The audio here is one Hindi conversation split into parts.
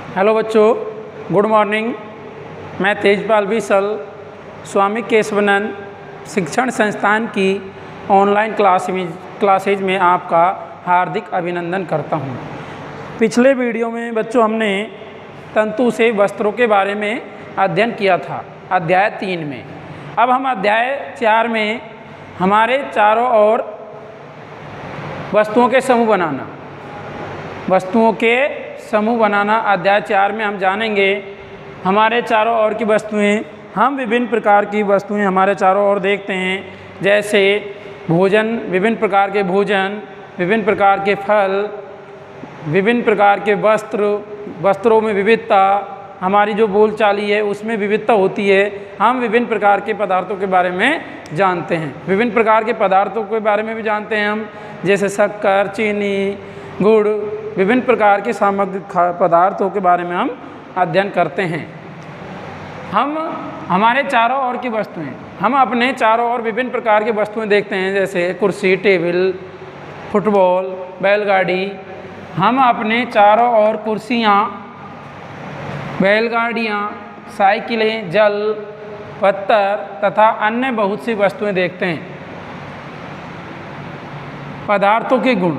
हेलो बच्चों, गुड मॉर्निंग। मैं तेजपाल विसल स्वामी केशवानंद शिक्षण संस्थान की ऑनलाइन क्लासेज में आपका हार्दिक अभिनंदन करता हूं। पिछले वीडियो में बच्चों हमने तंतु से वस्त्रों के बारे में अध्ययन किया था, अध्याय 3 में। अब हम अध्याय 4 में हमारे चारों ओर वस्तुओं के समूह बनाना अध्याय 4 में हम जानेंगे। हमारे चारों ओर की वस्तुएं, हम विभिन्न प्रकार की वस्तुएं हमारे चारों ओर देखते हैं, जैसे भोजन, विभिन्न प्रकार के भोजन, विभिन्न प्रकार के फल, विभिन्न प्रकार के वस्त्रों में विविधता, हमारी जो बोलचाली है उसमें विविधता होती है। हम विभिन्न प्रकार के पदार्थों के बारे में जानते हैं, विभिन्न प्रकार के पदार्थों के बारे में भी जानते हैं हम, जैसे शक्कर, चीनी, गुड़, विभिन्न प्रकार के सामग्री पदार्थों के बारे में हम अध्ययन करते हैं। हमारे चारों ओर की वस्तुएं, हम अपने चारों ओर विभिन्न प्रकार की वस्तुएं देखते हैं, जैसे कुर्सी, टेबल, फुटबॉल, बैलगाड़ी। हम अपने चारों ओर कुर्सियाँ, बैलगाड़ियाँ, साइकिलें, जल, पत्थर तथा अन्य बहुत सी वस्तुएं देखते हैं। पदार्थों के गुण,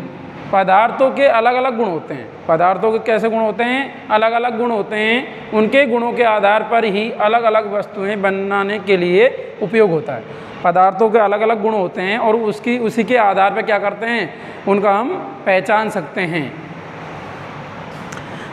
पदार्थों के अलग अलग गुण होते हैं। पदार्थों के कैसे गुण होते हैं? अलग अलग गुण होते हैं। उनके गुणों के आधार पर ही अलग अलग वस्तुएं बनाने के लिए उपयोग होता है। पदार्थों के अलग अलग गुण होते हैं और उसी के आधार पर क्या करते हैं, उनका हम पहचान सकते हैं।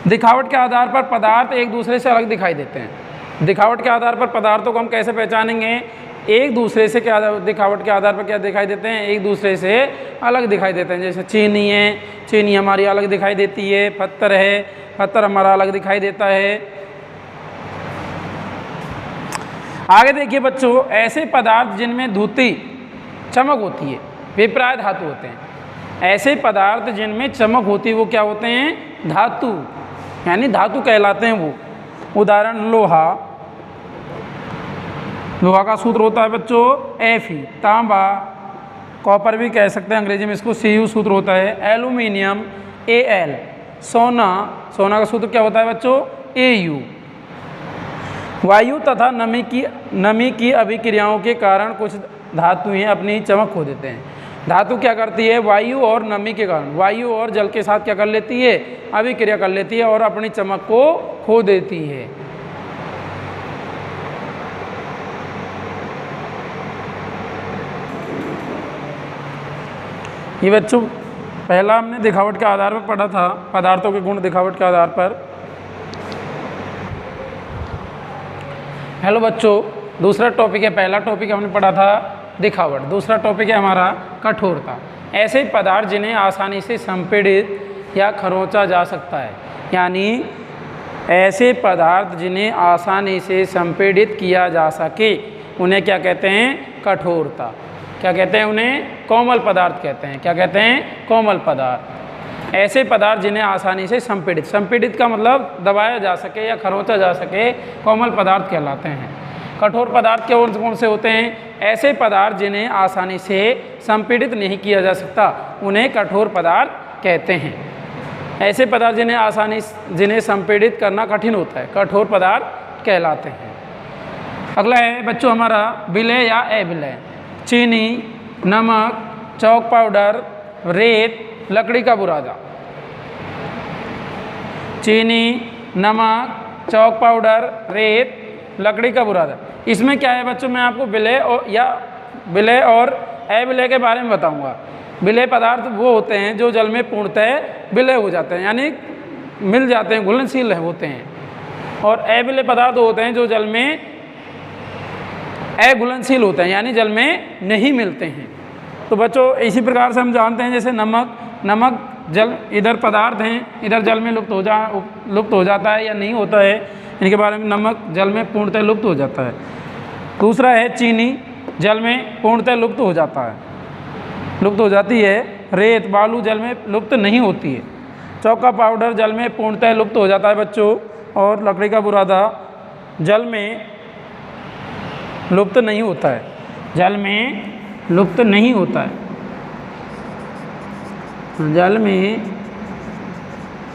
दिखावट के आधार पर पदार्थ एक दूसरे से अलग दिखाई देते हैं। दिखावट के आधार पर पदार्थों को हम कैसे पहचानेंगे? एक दूसरे से क्या, दिखावट के आधार पर क्या दिखाई देते हैं? एक दूसरे से अलग दिखाई देते हैं। जैसे चीनी है, चीनी हमारी अलग दिखाई देती है। पत्थर है, पत्थर हमारा अलग दिखाई देता है। आगे देखिए बच्चों, ऐसे पदार्थ जिनमें धुती, चमक होती है, वे प्राय धातु होते हैं। ऐसे पदार्थ जिनमें चमक होती है वो क्या होते हैं? धातु, यानी धातु कहलाते हैं वो। उदाहरण लोहा, लोहा का सूत्र होता है बच्चों Fe। तांबा, कॉपर भी कह सकते हैं अंग्रेजी में इसको, Cu सूत्र होता है। Aluminium Al। सोना, सोना का सूत्र क्या होता है बच्चों? Au। वायु तथा नमी की अभिक्रियाओं के कारण कुछ धातुएं अपनी चमक खो देते हैं। धातु क्या करती है? वायु और नमी के कारण, वायु और जल के साथ क्या कर लेती है? अभिक्रिया कर लेती है और अपनी चमक को खो देती है। ये बच्चों पहला हमने दिखावट के आधार पर पढ़ा था, पदार्थों के गुण दिखावट के आधार पर। हेलो बच्चों, दूसरा टॉपिक है, पहला टॉपिक हमने पढ़ा था दिखावट, दूसरा टॉपिक है हमारा कठोरता। ऐसे पदार्थ जिन्हें आसानी से संपीड़ित या खरोंचा जा सकता है, यानी ऐसे पदार्थ जिन्हें आसानी से संपीड़ित किया जा सके उन्हें क्या कहते हैं? कठोरता। क्या कहते हैं? उन्हें कोमल पदार्थ कहते हैं। क्या कहते हैं? कोमल पदार्थ। ऐसे पदार्थ जिन्हें आसानी से संपीड़ित का मतलब दबाया जा सके या खरोंचा जा सके, कोमल पदार्थ कहलाते हैं। कठोर पदार्थ कौन से होते हैं? ऐसे पदार्थ जिन्हें आसानी से संपीड़ित नहीं किया जा सकता उन्हें कठोर पदार्थ कहते हैं। ऐसे पदार्थ जिन्हें संपीड़ित करना कठिन होता है, कठोर पदार्थ कहलाते हैं। अगला है बच्चों हमारा विलय या अविलय। चीनी, नमक, चौक पाउडर, रेत, लकड़ी का बुरादा। चीनी, नमक, चौक पाउडर, रेत, लकड़ी का बुरादा। इसमें क्या है बच्चों, मैं आपको विलय और अविलय के बारे में बताऊंगा। विलय पदार्थ वो होते हैं जो जल में पूर्णतः विलय हो जाते हैं, यानी मिल जाते हैं, घुलनशील होते हैं। और अविलय पदार्थ होते हैं जो जल में अघुलनशील होते हैं, यानी जल में नहीं मिलते हैं। तो बच्चों इसी प्रकार से हम जानते हैं, जैसे नमक जल, इधर पदार्थ हैं, इधर जल में लुप्त हो जाता है या नहीं होता है, इनके बारे में। नमक जल में पूर्णतः लुप्त हो जाता है। दूसरा है चीनी, जल में पूर्णतः लुप्त हो जाती है। रेत, बालू जल में लुप्त नहीं होती है। चौका पाउडर जल में पूर्णतः लुप्त हो जाता है बच्चों। और लकड़ी का बुरादा जल में लुप्त नहीं होता है, जल में लुप्त नहीं होता है, जल में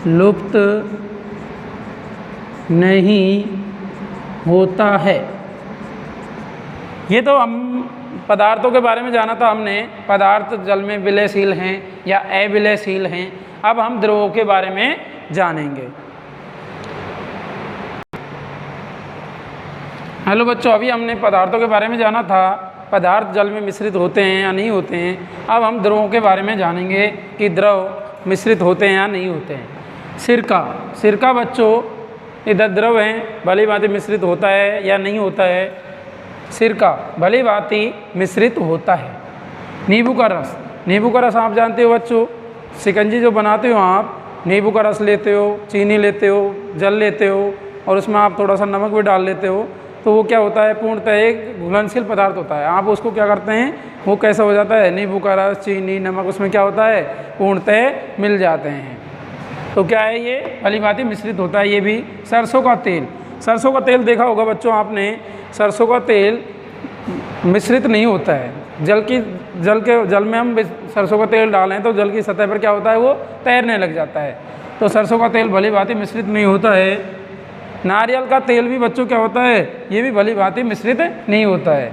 लुप्त नहीं होता है। ये तो हम पदार्थों के बारे में जाना था हमने, पदार्थ जल में विलयशील हैं या अविलयशील हैं। अब हम द्रवों के बारे में जानेंगे। हेलो बच्चों, अभी हमने पदार्थों के बारे में जाना था, पदार्थ जल में मिश्रित होते हैं या नहीं होते हैं। अब हम द्रवों के बारे में जानेंगे कि द्रव मिश्रित होते हैं या नहीं होते हैं। सिरका बच्चों इधर द्रव है, भली भांति मिश्रित होता है या नहीं होता है। सिरका भली भांति मिश्रित होता है। नींबू का रस आप जानते हो बच्चों, शिकंजी जो बनाते हो आप, नींबू का रस लेते हो, चीनी लेते हो, जल लेते हो और उसमें आप थोड़ा सा नमक भी डाल लेते हो, तो वो क्या होता है, पूर्णतः एक घुलनशील पदार्थ होता है। आप उसको क्या करते हैं, वो कैसा हो जाता है, नींबू का रस, चीनी, नमक उसमें क्या होता है, पूर्णतः मिल जाते हैं। तो क्या है, ये भली भांति मिश्रित होता है। ये भी सरसों का तेल देखा होगा बच्चों आपने, सरसों का तेल मिश्रित नहीं होता है। जल में हम सरसों का तेल डालें तो जल की सतह पर क्या होता है, वो तैरने लग जाता है। तो सरसों का तेल भली भांति मिश्रित नहीं होता है। नारियल का तेल भी बच्चों क्या होता है, ये भी भली भांति मिश्रित नहीं होता है।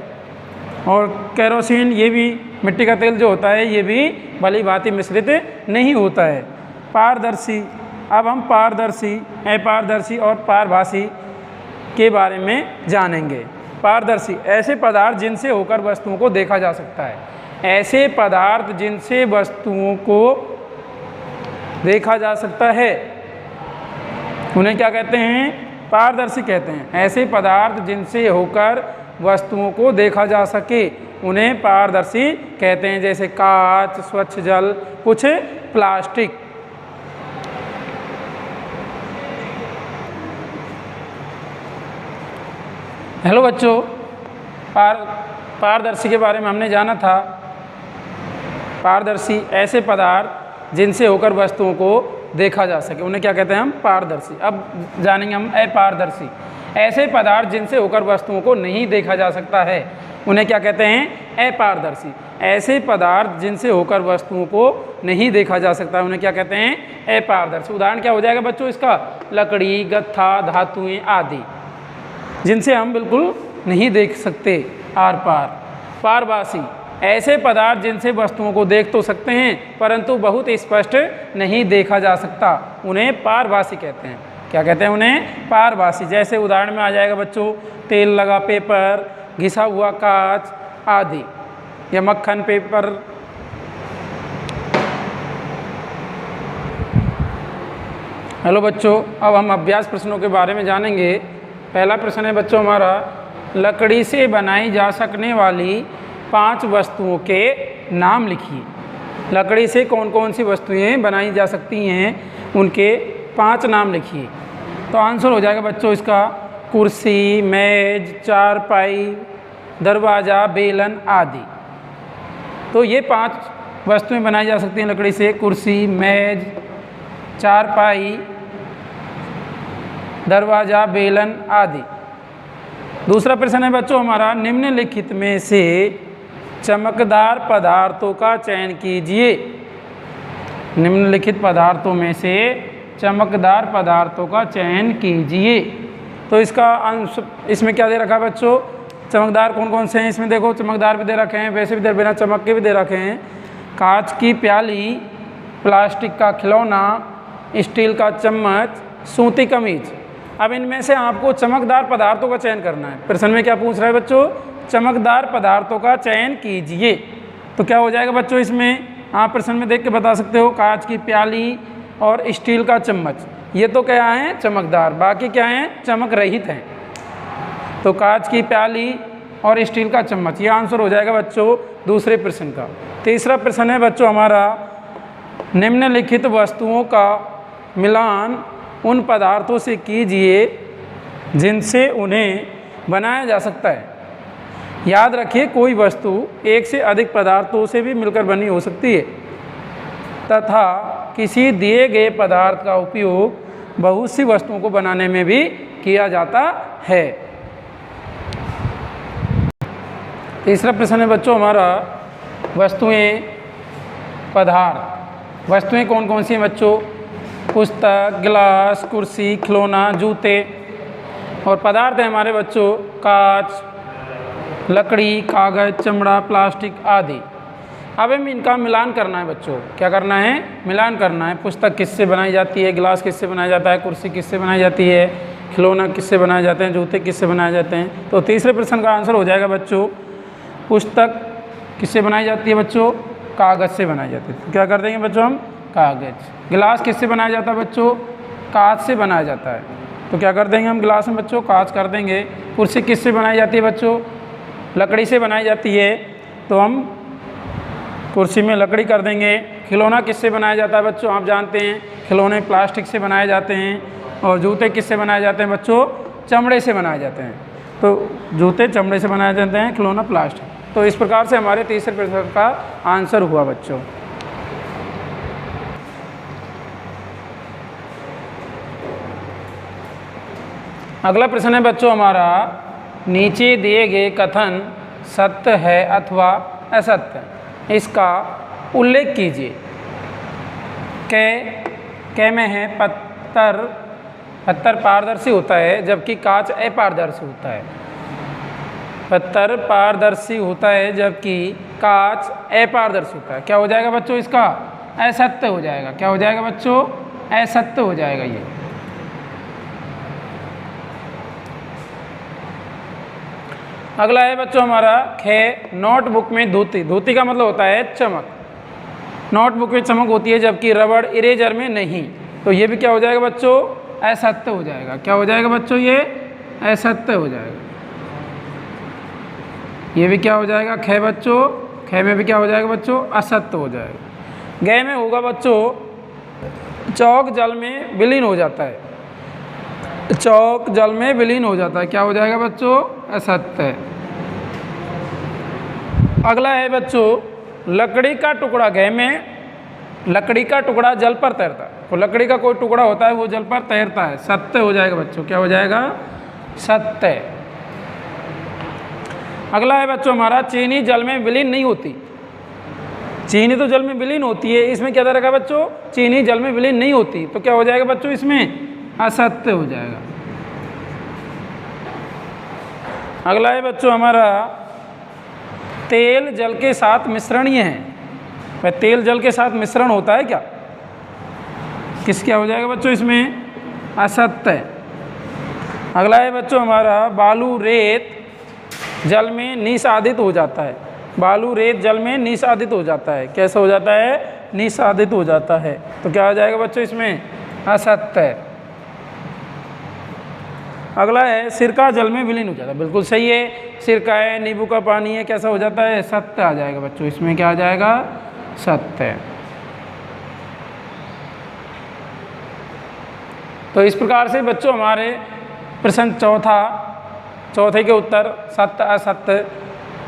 और केरोसिन, ये भी मिट्टी का तेल जो होता है, ये भी भली भांति मिश्रित नहीं होता है। पारदर्शी, अब हम पारदर्शी, अपारदर्शी और पारभासी के बारे में जानेंगे। पारदर्शी ऐसे पदार्थ जिनसे होकर वस्तुओं को देखा जा सकता है। ऐसे पदार्थ जिनसे वस्तुओं को देखा जा सकता है, उन्हें क्या कहते हैं, पारदर्शी कहते हैं। ऐसे पदार्थ जिनसे होकर वस्तुओं को देखा जा सके, उन्हें पारदर्शी कहते हैं। जैसे कांच, स्वच्छ जल, कुछ प्लास्टिक। हेलो बच्चों, पारदर्शी के बारे में हमने जाना था। पारदर्शी ऐसे पदार्थ जिनसे होकर वस्तुओं को देखा जा सके, उन्हें क्या कहते हैं हम, पारदर्शी। अब जानेंगे हम अपारदर्शी। ऐसे पदार्थ जिनसे होकर वस्तुओं को नहीं देखा जा सकता है, उन्हें क्या कहते हैं, अपारदर्शी। ऐसे पदार्थ जिनसे होकर वस्तुओं को नहीं देखा जा सकता है, उन्हें क्या कहते हैं, अपारदर्शी। उदाहरण क्या हो जाएगा बच्चों इसका, लकड़ी, गत्था, धातुएं आदि, जिनसे हम बिल्कुल नहीं देख सकते आर पार। पारभासी ऐसे पदार्थ जिनसे वस्तुओं को देख तो सकते हैं परंतु बहुत स्पष्ट नहीं देखा जा सकता, उन्हें पारभासी कहते हैं। क्या कहते हैं, उन्हें पारभासी। जैसे उदाहरण में आ जाएगा बच्चों, तेल लगा पेपर, घिसा हुआ कांच आदि, या मक्खन पेपर। हेलो बच्चों, अब हम अभ्यास प्रश्नों के बारे में जानेंगे। पहला प्रश्न है बच्चों हमारा, लकड़ी से बनाई जा सकने वाली 5 वस्तुओं के नाम लिखिए। लकड़ी से कौन कौन सी वस्तुएं बनाई जा सकती हैं, उनके 5 नाम लिखिए। तो आंसर हो जाएगा बच्चों इसका, कुर्सी, मेज, चारपाई, दरवाज़ा, बेलन आदि। तो ये 5 वस्तुएं बनाई जा सकती हैं लकड़ी से, कुर्सी, मेज, चारपाई, दरवाज़ा, बेलन आदि। दूसरा प्रश्न है बच्चों हमारा, निम्नलिखित में से चमकदार पदार्थों का चयन कीजिए। निम्नलिखित पदार्थों में से चमकदार पदार्थों का चयन कीजिए। तो इसका इसमें क्या दे रखा है बच्चों, चमकदार कौन कौन से हैं, इसमें देखो चमकदार भी दे रखे हैं, वैसे भी बिना चमक के भी दे रखे हैं। कांच की प्याली, प्लास्टिक का खिलौना, स्टील का चम्मच, सूती कमीज। अब इनमें से आपको चमकदार पदार्थों का चयन करना है। प्रश्न में क्या पूछ रहा है बच्चों, चमकदार पदार्थों का चयन कीजिए। तो क्या हो जाएगा बच्चों इसमें, आप प्रश्न में देख के बता सकते हो, कांच की प्याली और स्टील का चम्मच, ये तो क्या है, चमकदार। बाकी क्या है, चमक रहित हैं। तो कांच की प्याली और स्टील का चम्मच, ये आंसर हो जाएगा बच्चों दूसरे प्रश्न का। तीसरा प्रश्न है बच्चों हमारा, निम्नलिखित वस्तुओं का मिलान उन पदार्थों से कीजिए जिनसे उन्हें बनाया जा सकता है। याद रखिए, कोई वस्तु एक से अधिक पदार्थों से भी मिलकर बनी हो सकती है तथा किसी दिए गए पदार्थ का उपयोग बहुत सी वस्तुओं को बनाने में भी किया जाता है। तीसरा प्रश्न है बच्चों हमारा, वस्तुएं, पदार्थ। वस्तुएं कौन कौन सी हैं बच्चों, पुस्तक, गिलास, कुर्सी, खिलौना, जूते। और पदार्थ है हमारे बच्चों कांच, लकड़ी, कागज़, चमड़ा, प्लास्टिक आदि। अब हमें इनका मिलान करना है बच्चों। क्या करना है? मिलान करना है। पुस्तक किससे बनाई जाती है, गिलास किससे बनाया जाता है, कुर्सी किससे बनाई जाती है, खिलौना किससे बनाए जाते हैं, जूते किससे बनाए जाते हैं। तो तीसरे प्रश्न का आंसर हो जाएगा बच्चों, पुस्तक किससे बनाई जाती है बच्चों? कागज़ से बनाई जाती है। तो क्या कर देंगे बच्चों हम? कागज़। गिलास किससे बनाया जाता है बच्चों? कांच से बनाया जाता है। तो क्या कर देंगे हम गिलास में बच्चों? कांच कर देंगे। कुर्सी किससे बनाई जाती है बच्चों? लकड़ी से बनाई जाती है, तो हम कुर्सी में लकड़ी कर देंगे। खिलौना किससे बनाया जाता है बच्चों? आप जानते हैं खिलौने प्लास्टिक से बनाए जाते हैं। और जूते किससे बनाए जाते हैं बच्चों? चमड़े से बनाए जाते हैं। तो जूते चमड़े से बनाए जाते हैं, खिलौना प्लास्टिक। तो इस प्रकार से हमारे तीसरे प्रश्न का आंसर हुआ बच्चों। अगला प्रश्न है बच्चों हमारा, नीचे दिए गए कथन सत्य है अथवा असत्य, इसका उल्लेख कीजिए। कै में है पत्थर पारदर्शी होता है जबकि कांच अपारदर्शी होता है। पत्थर पारदर्शी होता है जबकि कांच अपारदर्शी होता है। क्या हो जाएगा बच्चों इसका? असत्य हो जाएगा। क्या हो जाएगा बच्चों? असत्य हो जाएगा ये। अगला है बच्चों हमारा नोटबुक में धोती। धोती का मतलब होता है चमक। नोटबुक में चमक होती है जबकि रबड़ इरेजर में नहीं। तो ये भी क्या हो जाएगा बच्चों? असत्य हो जाएगा। क्या हो जाएगा बच्चों? ये असत्य हो जाएगा। ये भी क्या हो जाएगा? ख बच्चों, ख में भी क्या हो जाएगा बच्चों? असत्य हो जाएगा। ग में होगा बच्चों, चौक जल में विलीन हो जाता है। चौक जल में विलीन हो जाता है। क्या हो जाएगा बच्चों? असत्य। अगला है बच्चों, लकड़ी का टुकड़ा। ग में लकड़ी का टुकड़ा जल पर तैरता है। तो लकड़ी का कोई टुकड़ा होता है वो जल पर तैरता है। सत्य हो जाएगा बच्चों। क्या हो जाएगा? सत्य। अगला है बच्चों हमारा, चीनी जल में विलीन नहीं होती। चीनी तो जल में विलीन होती है, इसमें क्या रहेगा बच्चों? चीनी जल में विलीन नहीं होती। तो क्या हो जाएगा बच्चों? इसमें असत्य हो जाएगा। अगला है बच्चों हमारा, तेल जल के साथ मिश्रणीय है। वह तेल जल के साथ मिश्रण होता है क्या? क्या हो जाएगा बच्चों इसमें? असत्य। अगला है बच्चों हमारा, बालू रेत जल में निसादित हो जाता है। बालू रेत जल में निसादित हो जाता है। कैसा हो जाता है? निसादित हो जाता है। तो क्या हो जाएगा बच्चों इसमें? असत्य। अगला है, सिरका जल में विलीन हो जाता है। बिल्कुल सही है। सिरका है, नींबू का पानी है, कैसा हो जाता है? सत्य आ जाएगा बच्चों। इसमें क्या आ जाएगा? सत्य। तो इस प्रकार से बच्चों हमारे प्रश्न चौथे के उत्तर सत्य असत्य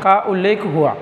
का उल्लेख हुआ।